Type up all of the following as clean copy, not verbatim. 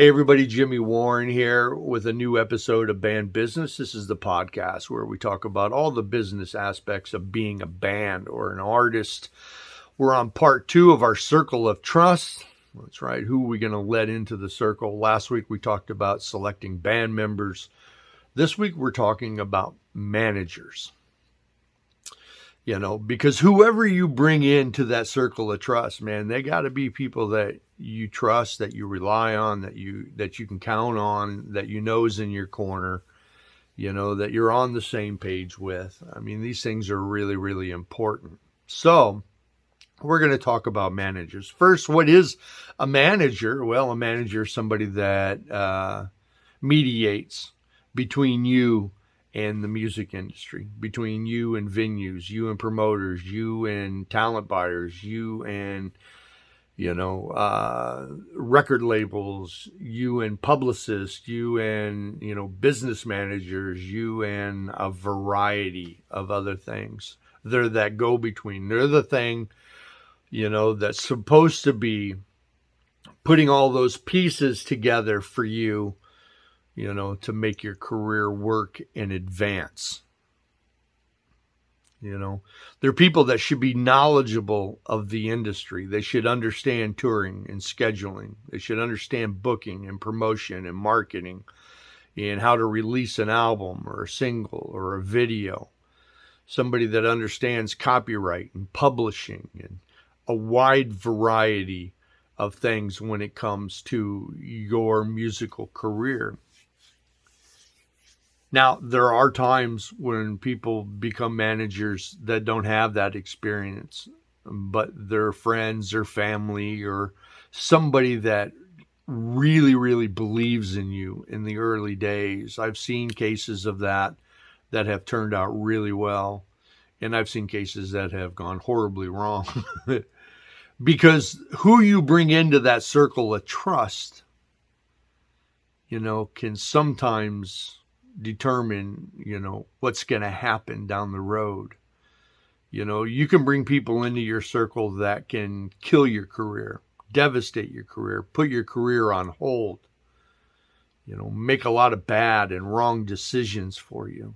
Hey everybody, Jimmy Warren here with a new episode of Band Business. This is the podcast where we talk about all the business aspects of being a band or an artist. We're on part 2 of our circle of trust. That's right. Who are we going to let into the circle? Last week we talked about selecting band members. This week we're talking about managers. Because whoever you bring into that circle of trust, man, they got to be people that you trust, that you rely on, that you can count on, that you know is in your corner, that you're on the same page with. I mean, these things are really, really important. So we're going to talk about managers. First, what is a manager? Well, a manager is somebody that mediates between you and the music industry, between you and venues, you and promoters, you and talent buyers, you and record labels, you and publicists, you and business managers, you and a variety of other things. They're that go between. They're the thing that's supposed to be putting all those pieces together for you, to make your career work and advance. They're people that should be knowledgeable of the industry. They should understand touring and scheduling. They should understand booking and promotion and marketing and how to release an album or a single or a video. Somebody that understands copyright and publishing and a wide variety of things when it comes to your musical career. Now, there are times when people become managers that don't have that experience, but their friends or family or somebody that really, really believes in you in the early days. I've seen cases of that have turned out really well, and I've seen cases that have gone horribly wrong. Because who you bring into that circle of trust, can sometimes determine, what's going to happen down the road. You can bring people into your circle that can kill your career, devastate your career, put your career on hold, make a lot of bad and wrong decisions for you.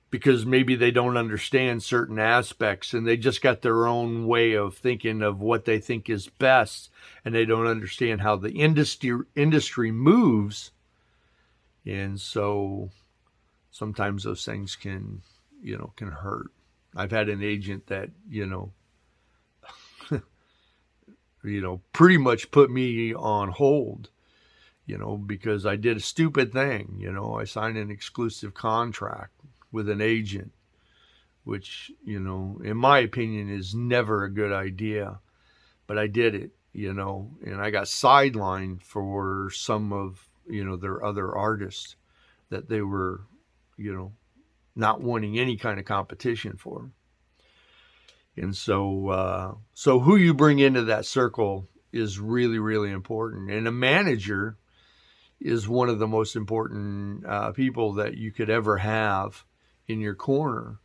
Because maybe they don't understand certain aspects and they just got their own way of thinking of what they think is best, and they don't understand how the industry moves. And so sometimes those things can hurt. I've had an agent that, pretty much put me on hold, because I did a stupid thing. I signed an exclusive contract with an agent, which, in my opinion is never a good idea, but I did it, and I got sidelined for some of, their other artists that they were, not wanting any kind of competition for. And so who you bring into that circle is really, really important. And a manager is one of the most important people that you could ever have in your corner.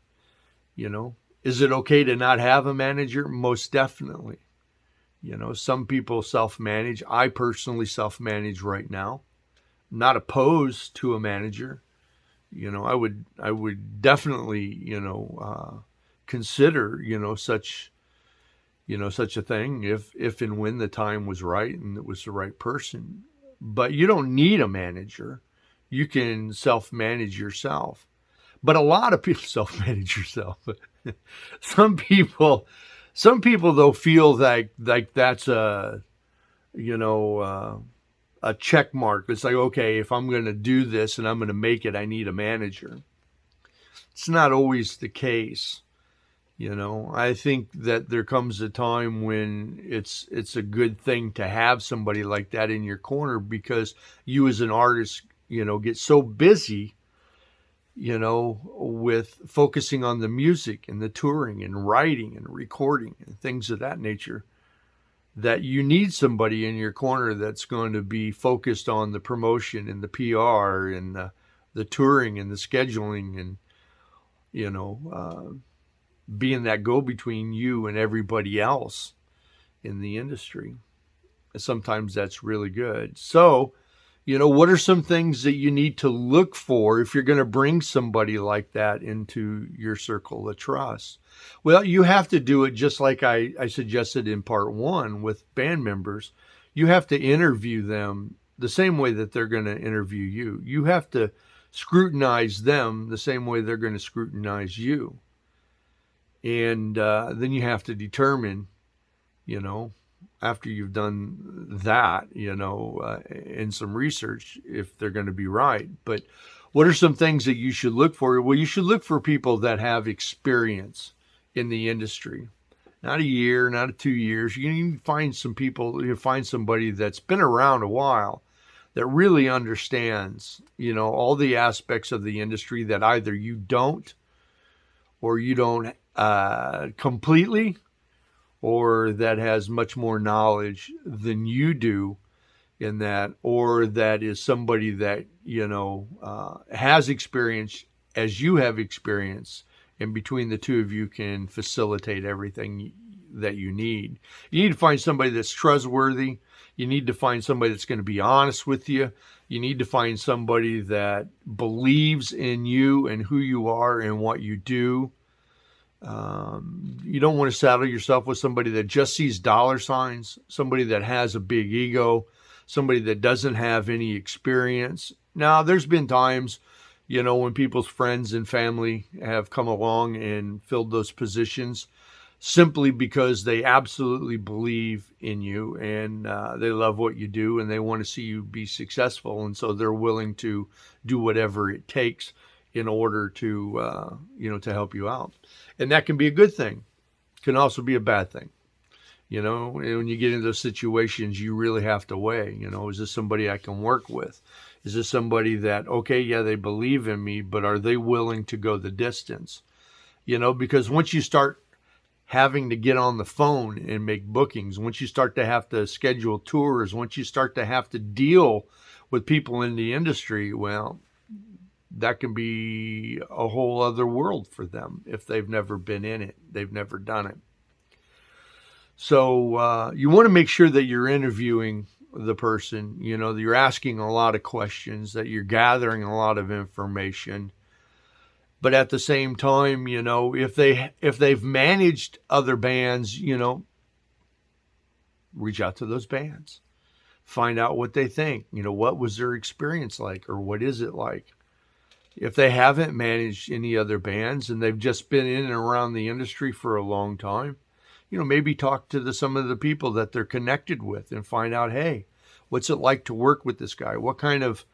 Is it okay to not have a manager? Most definitely. Some people self-manage. I personally self-manage right now. Not opposed to a manager. I would definitely, consider, such a thing if and when the time was right and it was the right person. But you don't need a manager. You can self-manage yourself. But a lot of people self-manage yourself. Some people though feel like that's a check mark. It's like, okay, if I'm going to do this and I'm going to make it, I need a manager. It's not always the case. I think that there comes a time when it's a good thing to have somebody like that in your corner, because you as an artist, get so busy, with focusing on the music and the touring and writing and recording and things of that nature, that you need somebody in your corner that's going to be focused on the promotion and the PR and the touring and the scheduling and, being that go-between you and everybody else in the industry. sometimes that's really good. So, what are some things that you need to look for if you're going to bring somebody like that into your circle of trust? Well, you have to do it just like I suggested in part one with band members. You have to interview them the same way that they're going to interview you. You have to scrutinize them the same way they're going to scrutinize you. And then you have to determine, you know, after you've done that, in some research, if they're going to be right. But what are some things that you should look for? Well, you should look for people that have experience in the industry. Not a year, not 2 years. You need to find some people, find somebody that's been around a while that really understands, all the aspects of the industry that either you don't or you don't completely, or that has much more knowledge than you do in that, or that is somebody that, has experience as you have experience, and between the two of you can facilitate everything that you need. You need to find somebody that's trustworthy. You need to find somebody that's going to be honest with you. You need to find somebody that believes in you and who you are and what you do. You don't want to saddle yourself with somebody that just sees dollar signs, somebody that has a big ego, somebody that doesn't have any experience. Now, there's been times, when people's friends and family have come along and filled those positions simply because they absolutely believe in you and they love what you do and they want to see you be successful. And so they're willing to do whatever it takes in order to, to help you out. And that can be a good thing. Can also be a bad thing. When you get into those situations, you really have to weigh, is this somebody I can work with? Is this somebody that, okay, yeah, they believe in me, but are they willing to go the distance? Because once you start having to get on the phone and make bookings, once you start to have to schedule tours, once you start to have to deal with people in the industry, well, that can be a whole other world for them if they've never been in it. They've never done it. So you want to make sure that you're interviewing the person, that you're asking a lot of questions, that you're gathering a lot of information. But at the same time, if they've managed other bands, reach out to those bands. Find out what they think. What was their experience like, or what is it like? If they haven't managed any other bands and they've just been in and around the industry for a long time, maybe talk to some of the people that they're connected with and find out, hey, what's it like to work with this guy? What kind of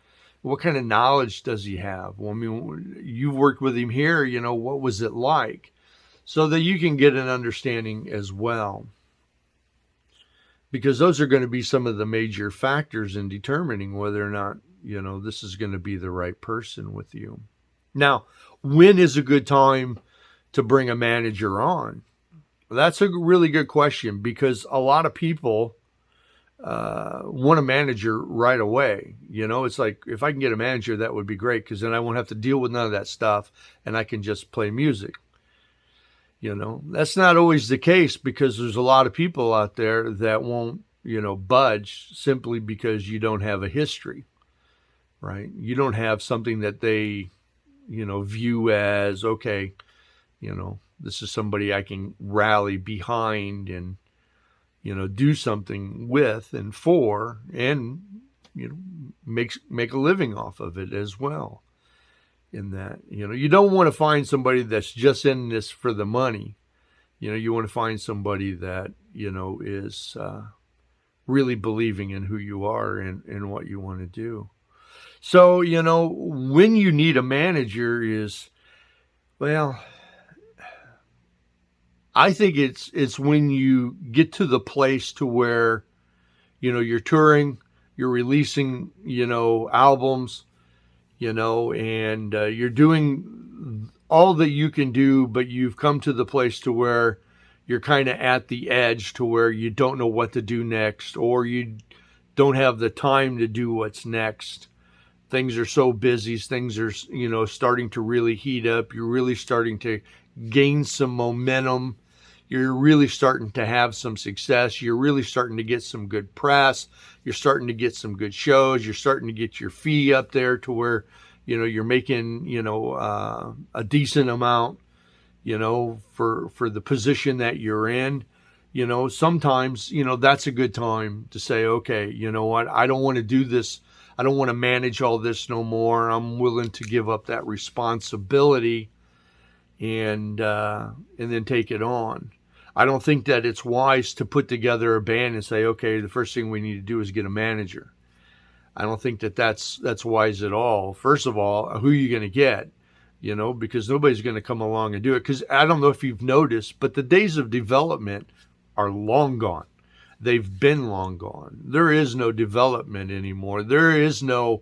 knowledge does he have? Well, I mean, you've worked with him here, what was it like? So that you can get an understanding as well. Because those are going to be some of the major factors in determining whether or not, this is going to be the right person with you. Now, when is a good time to bring a manager on? That's a really good question, because a lot of people want a manager right away. It's like, if I can get a manager, that would be great, because then I won't have to deal with none of that stuff and I can just play music. That's not always the case, because there's a lot of people out there that won't, budge simply because you don't have a history, right? You don't have something that they, view as, okay, this is somebody I can rally behind and, do something with and for, and, make a living off of it as well. In that, you don't want to find somebody that's just in this for the money. You want to find somebody that, is really believing in who you are and what you want to do. So, when you need a manager is, well, I think it's when you get to the place to where, you're touring, you're releasing, albums, and you're doing all that you can do, but you've come to the place to where you're kind of at the edge to where you don't know what to do next, or you don't have the time to do what's next. Things are so busy. Things are, starting to really heat up. You're really starting to gain some momentum. you're really starting to have some success. You're really starting to get some good press. You're starting to get some good shows. You're starting to get your fee up there to where, you're making, a decent amount, for the position that you're in. Sometimes, that's a good time to say, okay, you know what? I don't want to do this. I don't want to manage all this no more. I'm willing to give up that responsibility and then take it on. I don't think that it's wise to put together a band and say, okay, the first thing we need to do is get a manager. I don't think that that's wise at all. First of all, who are you going to get? Because nobody's going to come along and do it. Because I don't know if you've noticed, but the days of development are long gone. They've been long gone. There is no development anymore. There is no,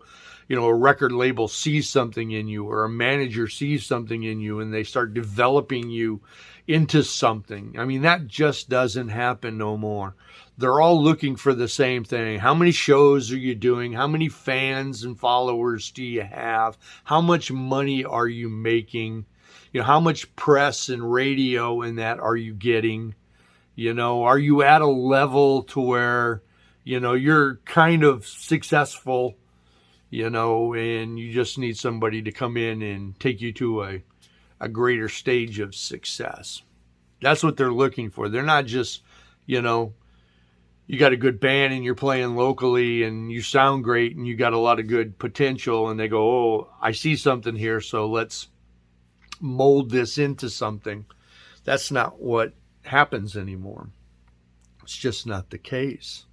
a record label sees something in you or a manager sees something in you and they start developing you into something. I mean, that just doesn't happen no more. They're all looking for the same thing. How many shows are you doing? How many fans and followers do you have? How much money are you making? How much press and radio and that are you getting? Are you at a level to where, you're kind of successful, and you just need somebody to come in and take you to a greater stage of success. That's what they're looking for. They're not just, you got a good band and you're playing locally and you sound great and you got a lot of good potential and they go, oh, I see something here, so let's mold this into something. That's not what happens anymore. It's just not the case,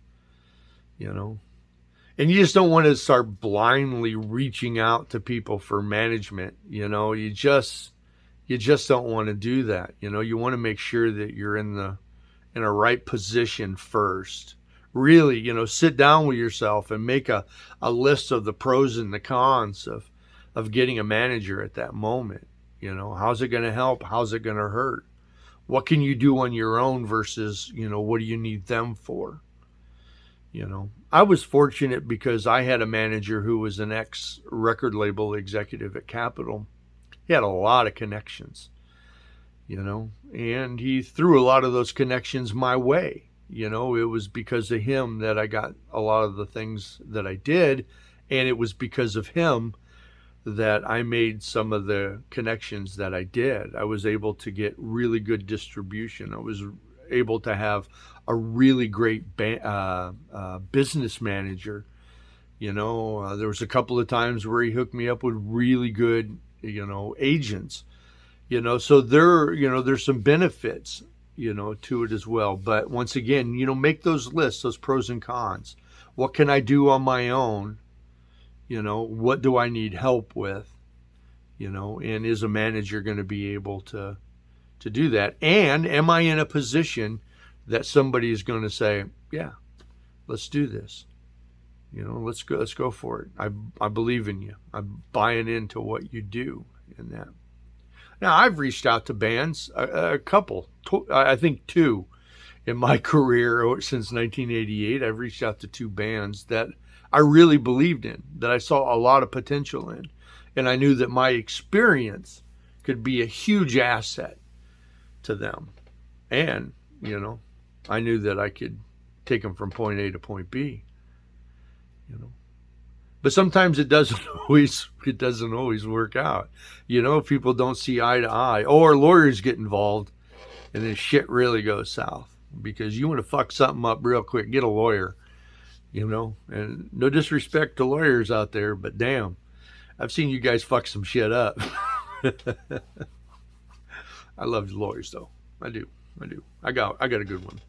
and you just don't want to start blindly reaching out to people for management. You just don't want to do that. You want to make sure that you're in a right position first. Really, sit down with yourself and make a list of the pros and the cons of getting a manager at that moment. How's it going to help? How's it going to hurt? What can you do on your own versus, what do you need them for? I was fortunate because I had a manager who was an ex-record label executive at Capitol. He had a lot of connections, and he threw a lot of those connections my way. It was because of him that I got a lot of the things that I did, and it was because of him that I made some of the connections that I did. I was able to get really good distribution. I was able to have a really great business manager. There was a couple of times where he hooked me up with really good, agents. So there's some benefits, to it as well. But once again, make those lists, those pros and cons. What can I do on my own? What do I need help with? And is a manager going to be able to do that? And am I in a position that somebody is going to say, yeah, let's do this. Let's go for it. I believe in you. I'm buying into what you do in that. Now, I've reached out to bands, a couple, I think two in my career since 1988. I've reached out to two bands that I really believed in, that I saw a lot of potential in. And I knew that my experience could be a huge asset to them. And, I knew that I could take them from point A to point B, But sometimes it doesn't always work out. People don't see eye to eye, or lawyers get involved and then shit really goes south because you want to fuck something up real quick, get a lawyer. And no disrespect to lawyers out there, but damn, I've seen you guys fuck some shit up. I love lawyers though. I do. I got a good one.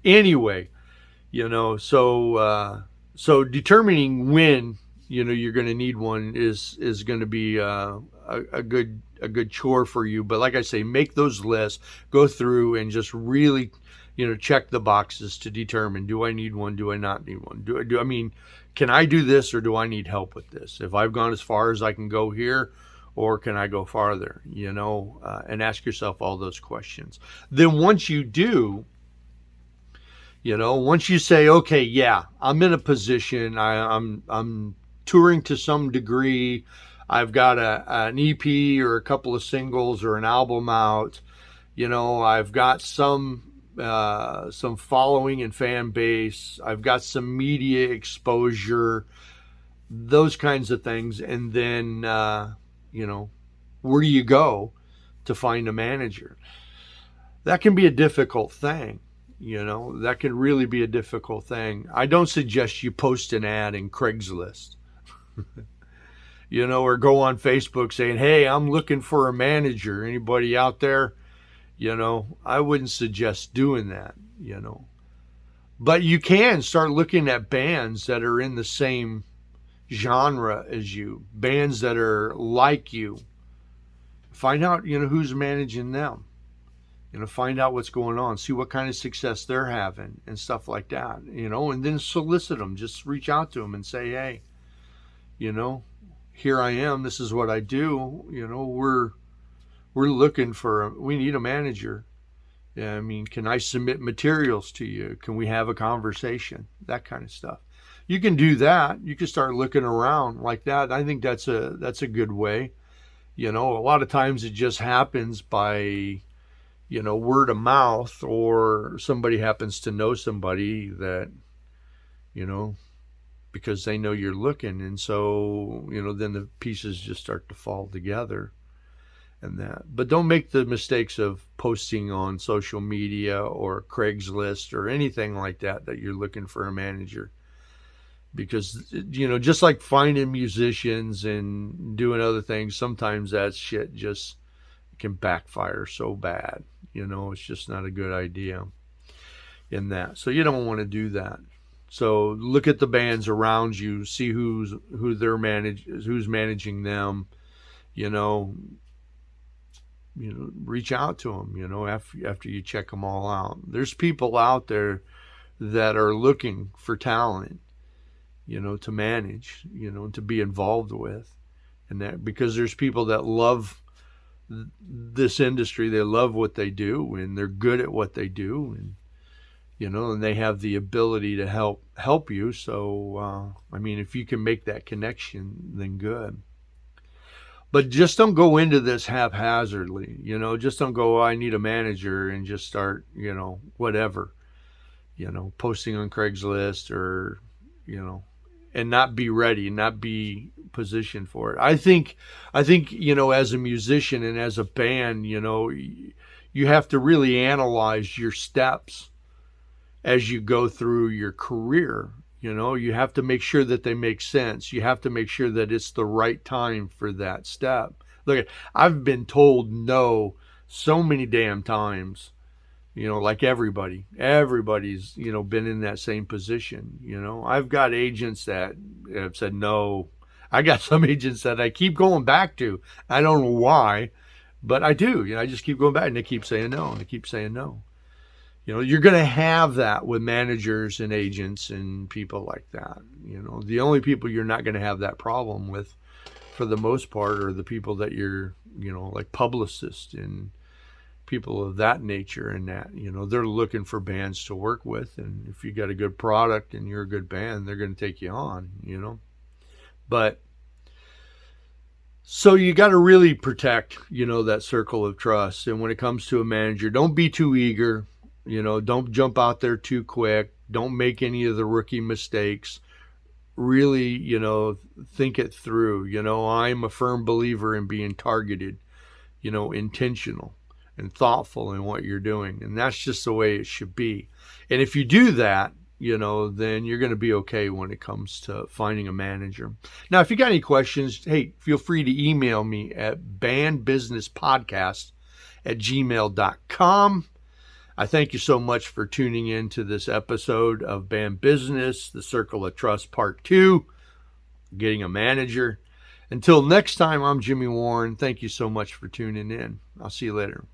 Anyway, so determining when, you're going to need one is going to be a good chore for you. But like I say, make those lists, go through and just really, check the boxes to determine, do I need one? Do I not need one? Can I do this or do I need help with this? If I've gone as far as I can go here, or can I go farther? And ask yourself all those questions. Then once you do, once you say, okay, yeah, I'm in a position, I'm touring to some degree, I've got an EP or a couple of singles or an album out, I've got some following and fan base. I've got some media exposure, those kinds of things. And then, where do you go to find a manager? That can be a difficult thing. That can really be a difficult thing. I don't suggest you post an ad in Craigslist, or go on Facebook saying, hey, I'm looking for a manager. Anybody out there? I wouldn't suggest doing that, But you can start looking at bands that are in the same genre as you, bands that are like you. Find out, who's managing them. Find out what's going on, see what kind of success they're having and stuff like that, and then solicit them. Just reach out to them and say, hey, here I am. This is what I do. We need a manager. Yeah, I mean, can I submit materials to you? Can we have a conversation? That kind of stuff. You can do that. You can start looking around like that. I think that's a good way. A lot of times it just happens by, word of mouth, or somebody happens to know somebody that, because they know you're looking. And so, then the pieces just start to fall together. And that. But don't make the mistakes of posting on social media or Craigslist or anything like that you're looking for a manager. Because, just like finding musicians and doing other things, sometimes that shit just can backfire so bad. It's just not a good idea in that. So you don't want to do that. So look at the bands around you, see who's managing them, reach out to them, after you check them all out. There's people out there that are looking for talent, to manage, to be involved with. And that, because there's people that love this industry, they love what they do, and they're good at what they do, and, and they have the ability to help you. So, if you can make that connection, then good. But just don't go into this haphazardly, just don't go, I need a manager, and just start, whatever, posting on Craigslist or, and not be ready, not be positioned for it. I think, as a musician and as a band, you have to really analyze your steps as you go through your career. You have to make sure that they make sense. You have to make sure that it's the right time for that step. Look, I've been told no so many damn times, like everybody's, been in that same position. I've got agents that have said no. I got some agents that I keep going back to. I don't know why, but I do. I just keep going back, and they keep saying no, and they keep saying no. You're going to have that with managers and agents and people like that. The only people you're not going to have that problem with, for the most part, are the people that you're, like publicists and people of that nature, and that, they're looking for bands to work with. And if you got a good product and you're a good band, they're going to take you on, But so you got to really protect, that circle of trust. And when it comes to a manager, don't be too eager. Don't jump out there too quick. Don't make any of the rookie mistakes. Really, think it through. I'm a firm believer in being targeted, intentional and thoughtful in what you're doing. And that's just the way it should be. And if you do that, then you're going to be okay when it comes to finding a manager. Now, if you got any questions, hey, feel free to email me at bandbusinesspodcast@gmail.com. I thank you so much for tuning in to this episode of Band Business, The Circle of Trust Part 2, Getting a Manager. Until next time, I'm Jimmy Warren. Thank you so much for tuning in. I'll see you later.